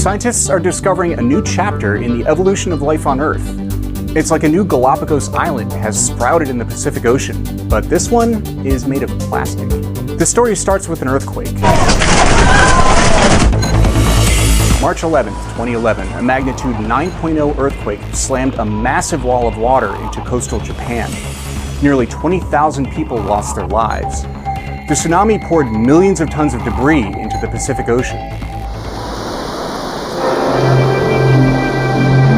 Scientists are discovering a new chapter in the evolution of life on Earth. It's like a new Galapagos Island has sprouted in the Pacific Ocean, but this one is made of plastic. The story starts with an earthquake. March 11, 2011, a magnitude 9.0 earthquake slammed a massive wall of water into coastal Japan. Nearly 20,000 people lost their lives. The tsunami poured millions of tons of debris into the Pacific Ocean.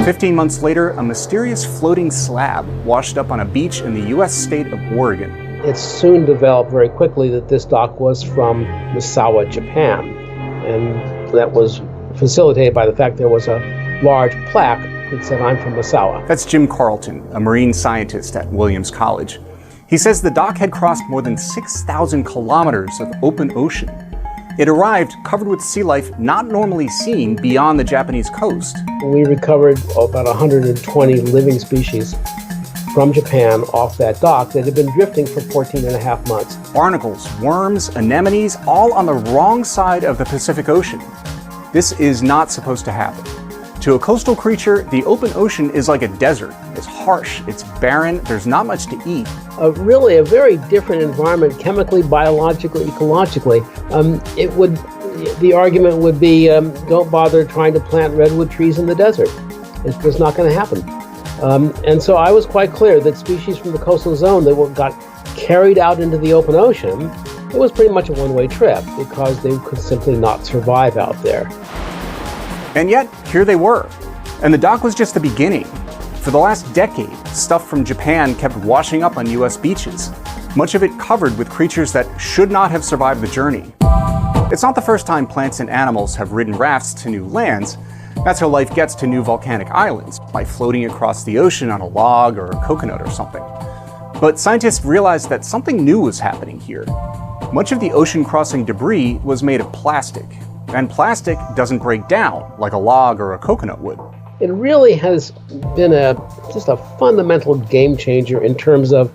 15 months later, a mysterious floating slab washed up on a beach in the U.S. state of Oregon. It soon developed very quickly that this dock was from Misawa, Japan, and that was facilitated by the fact there was a large plaque that said, "I'm from Misawa." That's Jim Carlton, a marine scientist at Williams College. He says the dock had crossed more than 6,000 kilometers of open ocean. It arrived covered with sea life not normally seen beyond the Japanese coast. We recovered about 120 living species from Japan off that dock that had been drifting for 14 and a half months. Barnacles, worms, anemones, all on the wrong side of the Pacific Ocean. This is not supposed to happen. To a coastal creature, the open ocean is like a desert. It's harsh, it's barren, there's not much to eat. Really a very different environment, chemically, biologically, ecologically. The argument would be, don't bother trying to plant redwood trees in the desert. It's just not going to happen. And so I was quite clear that species from the coastal zone that got carried out into the open ocean, it was pretty much a one-way trip because they could simply not survive out there. And yet, here they were. And the dock was just the beginning. For the last decade, stuff from Japan kept washing up on US beaches, much of it covered with creatures that should not have survived the journey. It's not the first time plants and animals have ridden rafts to new lands. That's how life gets to new volcanic islands, by floating across the ocean on a log or a coconut or something. But scientists realized that something new was happening here. Much of the ocean-crossing debris was made of plastic, and plastic doesn't break down like a log or a coconut would. It really has been just a fundamental game changer in terms of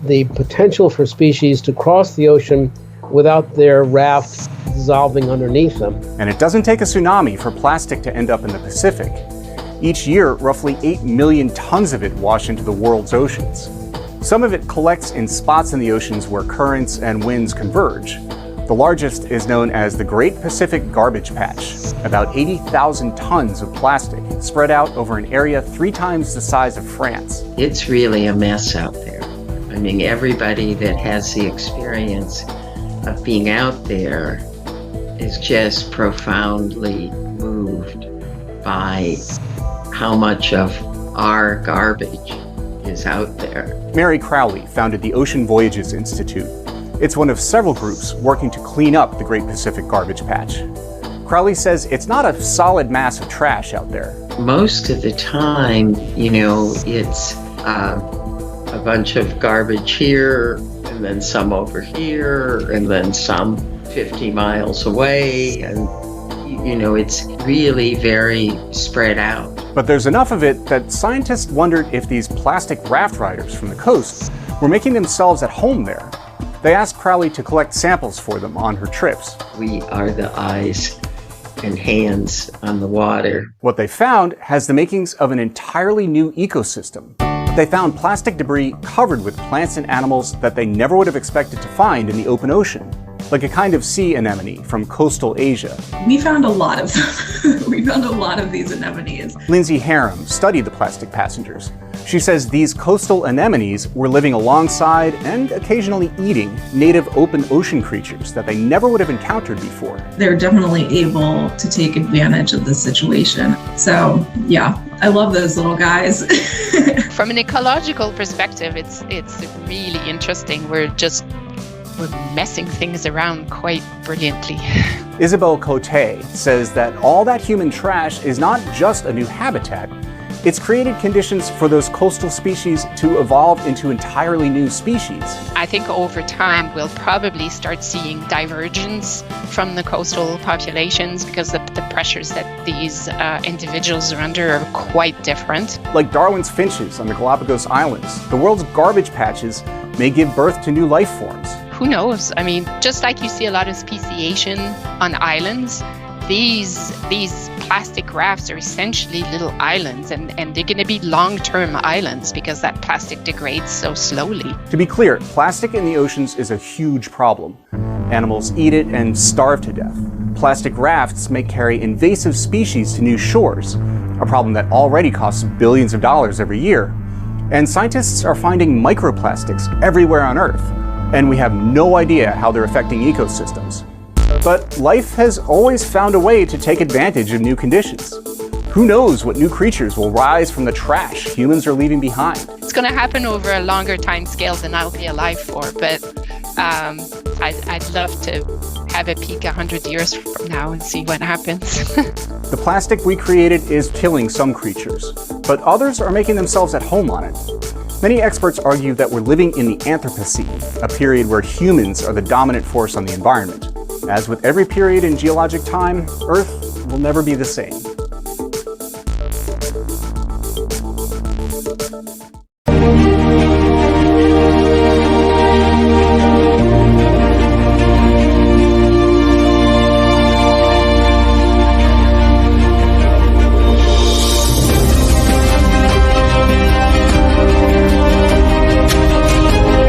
the potential for species to cross the ocean without their raft dissolving underneath them. And it doesn't take a tsunami for plastic to end up in the Pacific. Each year, roughly 8 million tons of it wash into the world's oceans. Some of it collects in spots in the oceans where currents and winds converge. The largest is known as the Great Pacific Garbage Patch, about 80,000 tons of plastic spread out over an area 3 times the size of France. It's really a mess out there. I mean, everybody that has the experience of being out there is just profoundly moved by how much of our garbage is out there. Mary Crowley founded the Ocean Voyages Institute. It's one of several groups working to clean up the Great Pacific Garbage Patch. Crowley says it's not a solid mass of trash out there. Most of the time, it's a bunch of garbage here, and then some over here, and then some 50 miles away, and it's really very spread out. But there's enough of it that scientists wondered if these plastic raft riders from the coast were making themselves at home there. They asked Crowley to collect samples for them on her trips. We are the eyes and hands on the water. What they found has the makings of an entirely new ecosystem. They found plastic debris covered with plants and animals that they never would have expected to find in the open ocean, like a kind of sea anemone from coastal Asia. We found a lot of them. We found a lot of these anemones. Lindsay Harum studied the plastic passengers. She says these coastal anemones were living alongside and occasionally eating native open ocean creatures that they never would have encountered before. They're definitely able to take advantage of the situation. So yeah, I love those little guys. From an ecological perspective, it's really interesting. We're messing things around quite brilliantly. Isabelle Cote says that all that human trash is not just a new habitat. It's created conditions for those coastal species to evolve into entirely new species. I think over time we'll probably start seeing divergence from the coastal populations because the pressures that these individuals are under are quite different. Like Darwin's finches on the Galapagos Islands, the world's garbage patches may give birth to new life forms. Who knows? I mean, just like you see a lot of speciation on islands, these plastic rafts are essentially little islands, and they're going to be long-term islands because that plastic degrades so slowly. To be clear, plastic in the oceans is a huge problem. Animals eat it and starve to death. Plastic rafts may carry invasive species to new shores, a problem that already costs billions of dollars every year. And scientists are finding microplastics everywhere on Earth, and we have no idea how they're affecting ecosystems. But life has always found a way to take advantage of new conditions. Who knows what new creatures will rise from the trash humans are leaving behind? It's going to happen over a longer time scale than I'll be alive for, but I'd love to have a peek 100 years from now and see what happens. The plastic we created is killing some creatures, but others are making themselves at home on it. Many experts argue that we're living in the Anthropocene, a period where humans are the dominant force on the environment. As with every period in geologic time, Earth will never be the same.